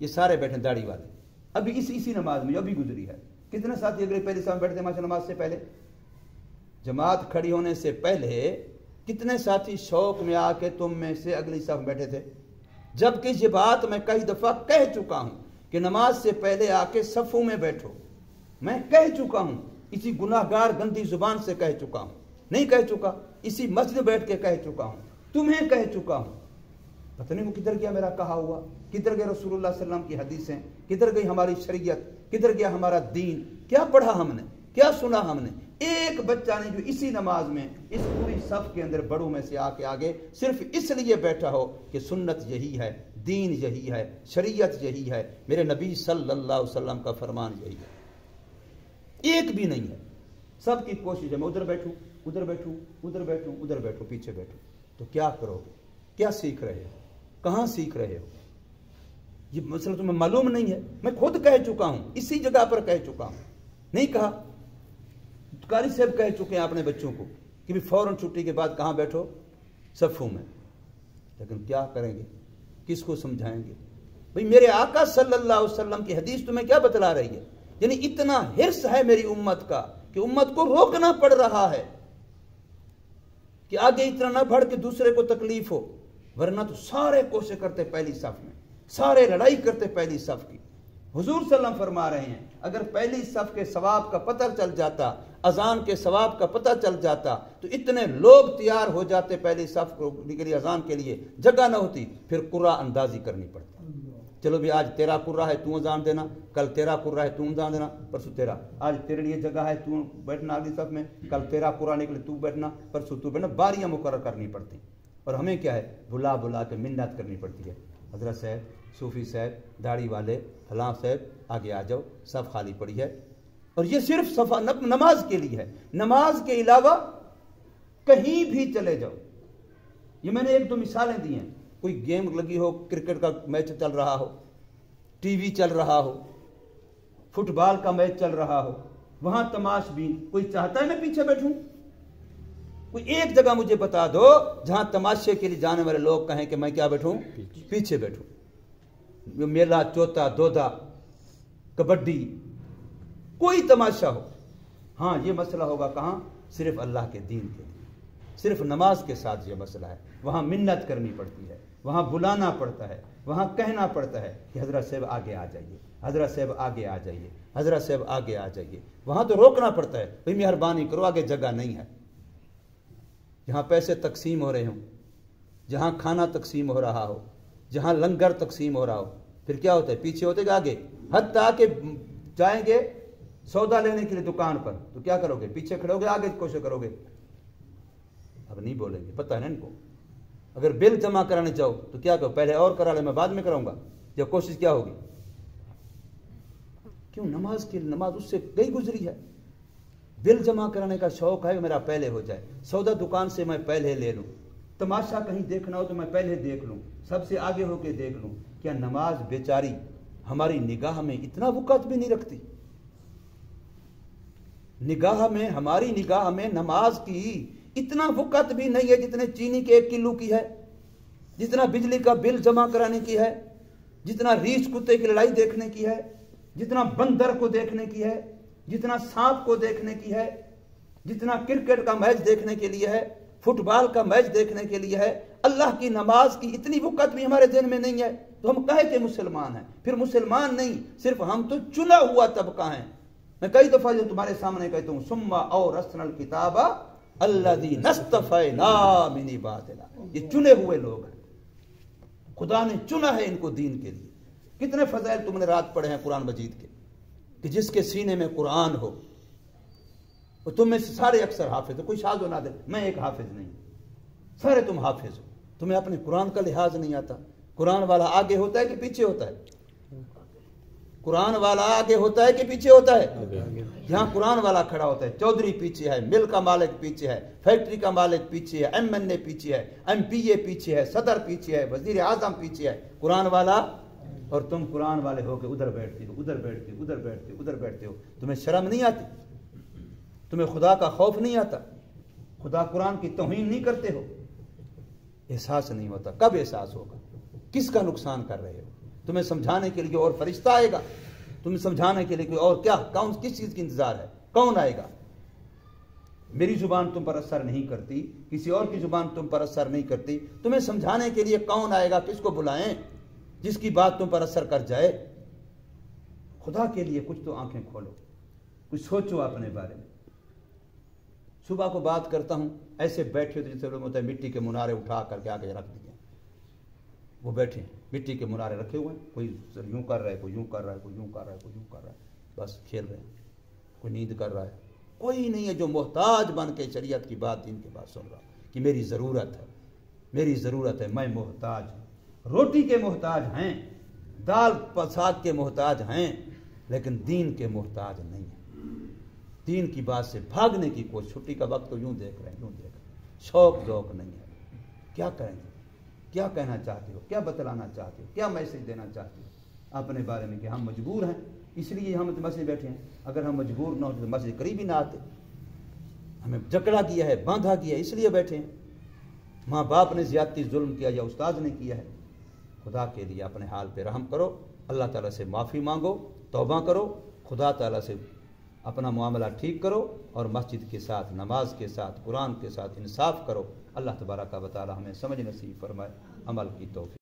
یہ سارے بیٹھے داڑھی والے، ابھی اسی نماز میں جو ابھی گزری ہے، کتنے ساتھی اگلے پہلی صف میں بیٹھتے ماشاء نماز سے پہلے، جماعت کھڑی ہونے سے پہلے کتنے ساتھی شوق میں آ کے تم میں سے اگلی صف بیٹھے تھے؟ جبکہ یہ بات میں کئی دفعہ کہہ چکا ہوں کہ نماز سے پہلے آ کے صفوں میں بیٹھو، میں کہہ چکا ہوں، اسی گناہگار گندی زبان سے کہہ چکا ہوں، نہیں کہہ چکا، اسی مسجد بیٹھ کے کہہ چکا ہوں، تمہیں کہہ چکا ہوں، پتہ نہیں وہ کدھر گیا میرا کہا ہوا، کدھر گئے رسول اللہ صلی اللہ علیہ وسلم کی حدیثیں، کدھر گئی ہماری شریعت، کدھر گیا ہمارا دین، کیا پڑھا ہم نے، کیا سنا ہم نے؟ ایک بچہ نے جو اسی نماز میں اس پوری صف کے اندر بڑوں میں سے آ کے آگے صرف اس لیے بیٹھا ہو کہ سنت یہی ہے، دین یہی ہے، شریعت یہی ہے، میرے نبی صلی اللہ علیہ وسلم کا فرمان یہی ہے، ایک بھی نہیں ہے۔ سب کی کوشش ہے میں ادھر بیٹھوں، ادھر بیٹھوں، ادھر بیٹھوں، ادھر بیٹھوں، پیچھے بیٹھوں، تو کیا کرو گے؟ کیا سیکھ رہے ہو؟ کہاں سیکھ رہے ہو؟ یہ مسئلہ تمہیں معلوم نہیں ہے، میں خود کہہ چکا ہوں، اسی جگہ پر کہہ چکا ہوں، نہیں کہا؟ قاری صاحب کہہ چکے ہیں اپنے بچوں کو کہ بھی فوراً چھٹی کے بعد کہاں بیٹھو؟ صفوں میں، لیکن کیا کریں گے؟ کس کو سمجھائیں گے؟ بھئی میرے آقا صلی اللہ علیہ وسلم کی حدیث تمہیں کیا بتلا رہی ہے؟ یعنی اتنا حرص ہے میری امت کا کہ امت کو روکنا پڑ رہا ہے کہ آگے اتنا نہ بڑھ کے دوسرے کو تکلیف ہو، ورنہ تو سارے کوشش کرتے پہلی صف میں، سارے لڑائی کرتے پہلی صف کی۔ حضور صلی اللہ علیہ وسلم فرما رہے ہیں اگر پہلی صف کے ثواب کا پتہ چل جاتا، اذان کے ثواب کا پتہ چل جاتا تو اتنے لوگ تیار ہو جاتے پہلی صف کے لیے، اذان کے لیے جگہ نہ ہوتی، پھر قرہ اندازی کرنی پڑتی۔ چلو بھی آج تیرا قرہ ہے تو اذان دینا، کل تیرا قرہ ہے تو اذان دینا، پرسوں تیرا، آج تیرے لیے جگہ ہے تو بیٹھنا اگلی صف میں، کل تیرا قرہ نکلے تو بیٹھنا، پرسوں تو بیٹھنا، باریاں مقرر کرنی پڑتی، اور ہمیں کیا ہے بلا بلا کے منت کرنی پڑتی ہے، حضرت صاحب، صوفی صاحب، داڑھی والے، فلاں صاحب آگے آ جاؤ، صف خالی پڑی ہے۔ اور یہ صرف صفا نماز کے لیے ہے، نماز کے علاوہ کہیں بھی چلے جاؤ۔ یہ میں نے ایک دو مثالیں دی ہیں، کوئی گیم لگی ہو، کرکٹ کا میچ چل رہا ہو، ٹی وی چل رہا ہو، فٹ بال کا میچ چل رہا ہو، وہاں تماش بین، کوئی چاہتا ہے میں پیچھے بیٹھوں؟ کوئی ایک جگہ مجھے بتا دو جہاں تماشے کے لیے جانے والے لوگ کہیں کہ میں کیا بیٹھوں؟ پیچھے بیٹھوں۔ میلہ، چوتا، دودا، کبڈی، کوئی تماشا ہو، ہاں یہ مسئلہ ہوگا کہاں؟ صرف اللہ کے دین کے لیے، صرف نماز کے ساتھ یہ مسئلہ ہے، وہاں منت کرنی پڑتی ہے، وہاں بلانا پڑتا ہے، وہاں کہنا پڑتا ہے کہ حضرت صاحب آگے آ جائیے، حضرت صاحب آگے آ جائیے، حضرت صاحب آگے آ جائیے، وہاں تو روکنا پڑتا ہے، بھئی مہربانی کرو آگے جگہ نہیں ہے۔ جہاں پیسے تقسیم ہو رہے ہوں، جہاں کھانا تقسیم ہو رہا ہو، جہاں لنگر تقسیم ہو رہا ہو، پھر کیا ہوتا ہے؟ پیچھے ہوتے گا آگے، حتیٰ کہ جائیں گے سودا لینے کے لیے دکان پر تو کیا کرو گے؟ پیچھے کھڑے ہو گے، آگے کوشش کرو گے؟ اب نہیں بولیں گے، پتہ ہے نا ان کو۔ اگر بل جمع کرانے جاؤ تو کیا کرو؟ پہلے اور کرا لے، میں بعد میں کراؤں گا، یا کوشش کیا ہوگی؟ کیوں؟ نماز کی نماز اس سے گئی گزری ہے۔ بل جمع کرانے کا شوق ہے میرا پہلے ہو جائے، سودا دکان سے میں پہلے لے لوں، تماشا کہیں دیکھنا ہو تو میں پہلے دیکھ لوں، سب سے آگے ہو کے دیکھ لوں۔ کیا نماز بیچاری ہماری نگاہ میں اتنا وقت بھی نہیں رکھتی؟ نگاہ میں، ہماری نگاہ میں نماز کی اتنا وقت بھی نہیں ہے جتنے چینی کے 1 کلو کی ہے، جتنا بجلی کا بل جمع کرانے کی ہے، جتنا ریچھ کتے کی لڑائی دیکھنے کی ہے، جتنا بندر کو دیکھنے کی ہے، جتنا سانپ کو دیکھنے کی ہے، جتنا کرکٹ کا میچ دیکھنے کے لیے ہے، فٹ بال کا میچ دیکھنے کے لیے ہے۔ اللہ کی نماز کی اتنی وقت بھی ہمارے ذہن میں نہیں ہے، تو ہم کہے کہ مسلمان ہیں، پھر مسلمان نہیں، صرف ہم تو چنا ہوا طبقہ ہیں۔ میں کئی دفعہ جو تمہارے سامنے کہتا ہوں، ثم اورثنا الکتاب الذین اصطفینا من عبادنا، یہ چنے ہوئے لوگ ہیں، خدا نے چنا ہے ان کو دین کے لیے۔ کتنے فضائل تم نے رات پڑھے ہیں قرآن مجید کے، کہ جس کے سینے میں قرآن ہو، اور تم میں سے سارے اکثر حافظ ہو، کوئی شاذ و نادر، میں ایک حافظ نہیں، سارے تم حافظ ہو، تمہیں اپنے قرآن کا لحاظ نہیں آتا۔ قرآن والا آگے ہوتا ہے کہ پیچھے ہوتا ہے؟ قرآن والا آگے ہوتا ہے کہ پیچھے ہوتا ہے؟ یہاں قرآن والا کھڑا ہوتا ہے، چودھری پیچھے ہے، مل کا مالک پیچھے ہے، فیکٹری کا مالک پیچھے ہے، MNA پیچھے ہے، MP پیچھے ہے، صدر پیچھے ہے، وزیر اعظم پیچھے ہے، قرآن والا، اور تم قرآن والے ہو کے ادھر بیٹھتے ہو، ادھر بیٹھتے ہو، ادھر بیٹھتے ہو، ادھر بیٹھتے ہو۔ تمہیں شرم نہیں آتی؟ تمہیں خدا کا خوف نہیں آتا؟ خدا قرآن کی توہین نہیں کرتے ہو؟ احساس نہیں ہوتا۔ کب احساس ہوگا؟ کس کا نقصان کر رہے ہو؟ تمہیں سمجھانے کے لیے اور فرشتہ آئے گا؟ تمہیں سمجھانے کے لیے کوئی اور کیا کس چیز کی انتظار ہے؟ کون آئے گا؟ میری زبان تم پر اثر نہیں کرتی، کسی اور کی زبان تم پر اثر نہیں کرتی، تمہیں سمجھانے کے لیے کون آئے گا؟ کس کو بلائیں جس کی بات تم پر اثر کر جائے؟ خدا کے لیے کچھ تو آنکھیں کھولو، کچھ سوچو اپنے بارے میں۔ صبح کو بات کرتا ہوں، ایسے بیٹھے ہوتے جیسے لوگ ہوتے ہیں مٹی کے منارے اٹھا کر کے آگے رکھ دیے، وہ بیٹھے ہیں مٹی کے منارے رکھے ہوئے ہیں، کوئی یوں کر رہا ہے، کوئی یوں کر رہا ہے، کوئی یوں کر رہا ہے، کوئی یوں کر رہا ہے، بس کھیل رہے ہیں، کوئی نیند کر رہا ہے، کوئی نہیں ہے جو محتاج بن کے شریعت کی بات دین کی بات سن رہا کہ میری ضرورت ہے، میری ضرورت ہے، میں محتاج ہوں۔ روٹی کے محتاج ہیں، دال ساگ کے محتاج ہیں، لیکن دین کے محتاج نہیں ہیں۔ دین کی بات سے بھاگنے کی کوشش، چھٹی کا وقت تو یوں دیکھ رہے ہیں، یوں دیکھ رہے ہیں، شوق ذوق نہیں ہے۔ کیا کریں گے؟ کیا کہنا چاہتے ہو؟ کیا بتلانا چاہتے ہو؟ کیا میسج دینا چاہتے ہو اپنے بارے میں؟ کہ ہم مجبور ہیں اس لیے ہم مسجد بیٹھے ہیں، اگر ہم مجبور نہ ہوتے تو مسجد قریب ہی نہ آتے، ہمیں جکڑا کیا ہے، باندھا کیا ہے، اس لیے بیٹھے ہیں۔ ماں باپ نے زیادتی ظلم کیا یا استاد نے کیا ہے؟ خدا کے لیے اپنے حال پہ رحم کرو، اللہ تعالیٰ سے معافی مانگو، توبہ کرو، خدا تعالیٰ سے اپنا معاملہ ٹھیک کرو، اور مسجد کے ساتھ، نماز کے ساتھ، قرآن کے ساتھ انصاف کرو۔ اللہ تبارک و تعالیٰ ہمیں سمجھ نصیب فرمائے، عمل کی توفیق۔